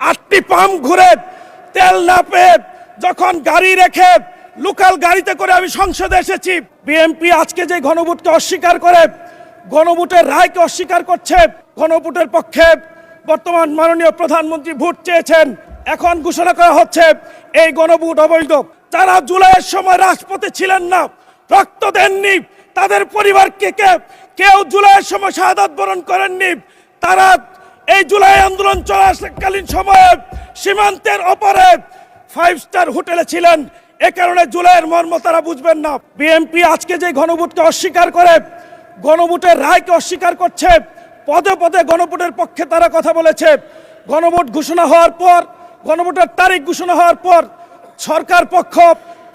8টি পাম্প ঘুরে তেল না পেয়ে যখন গাড়ি রেখে লোকাল গাড়িতে করে আমি সংসদে এসেছি। বিএনপি আজকে যে গণভোটকে অস্বীকার করে, গণভোটের রায়কে অস্বীকার করছে, গণভোটের পক্ষে বর্তমান মাননীয় প্রধানমন্ত্রী ভোট চেয়েছেন, এখন ঘোষণা করা হচ্ছে এই গণভোট অবৈধ। যারা জুলাইয়ের সময় রাজপথে ছিলেন না, রক্ত দেননি, তাদের পরিবারকে কেউ জুলাইয়ের সময় শাহাদাত বরণ করেননি, তারা এই জুলাই আন্দোলন চলাকালীন সময়ে সীমান্তের ওপারে 5 স্টার হোটেলে ছিলেন। এ কারণে জুলাইয়ের মর্ম তারা বুঝবেন না। বিএনপি আজকে যে গণভোটকে অস্বীকার করে, গণভোটের রায়কে অস্বীকার করছে, পদে পদে গণভোটের পক্ষে তারা কথা বলেছে। গণভোট ঘোষণা হওয়ার পর, গণভোটের তারিখ ঘোষণা হওয়ার পর সরকার পক্ষ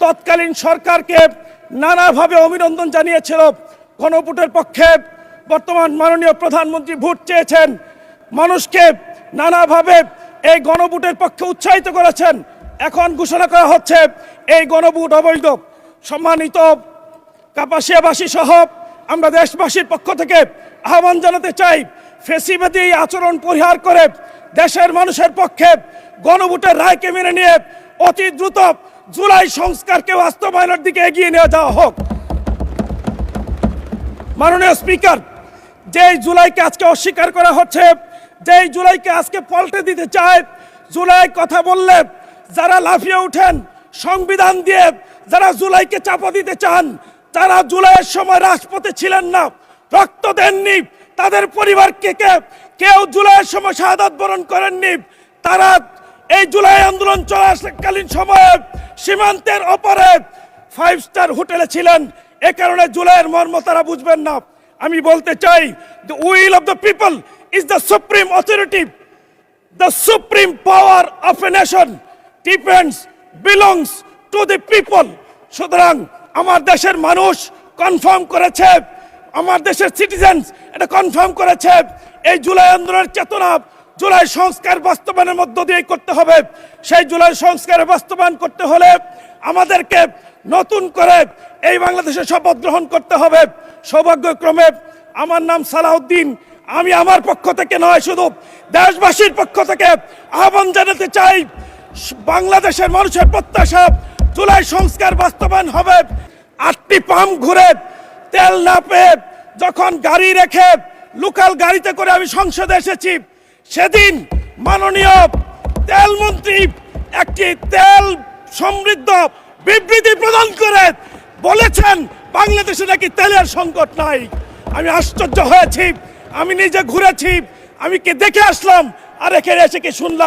তৎকালীন সরকারকে নানাভাবে অভিনন্দন জানিয়েছিল। গণভোটের পক্ষে বর্তমান মাননীয় প্রধানমন্ত্রী ভোট চেয়েছেন, মানুষকে নানাভাবে এই গণভোটের পক্ষে উৎসাহিত করেছেন। এখন ঘোষণা করা হচ্ছে এই গণভোট অবৈধ। সম্মানিত কাপাসিয়াবাসী সহ আমরা দেশবাসীর পক্ষ থেকে আহ্বান জানাতে চাই, ফ্যাসিবাদী আচরণ পরিহার করে দেশের মানুষের পক্ষে গণভোটের রায়কে মেনে নিয়ে অতি দ্রুত জুলাই সংস্কারকে বাস্তবায়নের দিকে এগিয়ে নিয়ে যাওয়া হোক। মাননীয় স্পিকার, যেই জুলাইকে আজকে অস্বীকার করা হচ্ছে, যেই জুলাইকে আজকে পাল্টে দিতে চায়, জুলাই কথা বললে যারা লাফিয়ে উঠেন, সংবিধান দিয়ে যারা জুলাইকে চাপা দিতে চান, যারা জুলাইয়ের সময় রাজপথে ছিলেন না, রক্ত দেননি, তাদের পরিবারকে কেউ জুলাইয়ের সময় শাহাদাত বরণ করেননি, তারা এই জুলাই আন্দোলন চলাকালীন সময়ে সীমান্তের ওপারে 5 স্টার হোটেলে ছিলেন। এ কারণে জুলাইয়ের মর্ম তারা বুঝবেন না। আমি বলতে চাই, the will of the people is the supreme authority. The supreme power of a nation belongs to the people. সুতরাং আমার দেশের মানুষ কনফার্ম করেছে, আমার দেশের সিটিজেন্স এটা কনফার্ম করেছে, এই জুলাই আন্দোলনের চেতনা জুলাই সংস্কার বাস্তবায়নের মধ্য দিয়ে করতে হবে। সেই জুলাই সংস্কার বাস্তবায়ন করতে হলে আমাদেরকে নতুন করে এই বাংলাদেশে শপথ গ্রহণ করতে হবে। সৌভাগ্যক্রমে আমার নাম সালাউদ্দিন। আমি আমার পক্ষ থেকে নয়, শুধু দেশবাসীর পক্ষ থেকে আহ্বান জানাতে চাই, বাংলাদেশের মানুষের প্রত্যাশা জুলাই সংস্কার বাস্তবায়ন হবে। 8টি পাম্প ঘুরে তেল না পেয়ে যখন গাড়ি রেখে লোকাল গাড়িতে করে আমি সংসদে এসেছি, সেদিন মাননীয় তেলমন্ত্রী একটি তেল সমৃদ্ধ বিবৃতি প্রদান করে বলেছেন বাংলাদেশে নাকি তেলের সংকট নাই। আমি আশ্চর্য হয়েছি, আমি নিজে ঘুরেছি, আমি কি দেখে আসলাম আর এখানে এসে কি শুনলাম।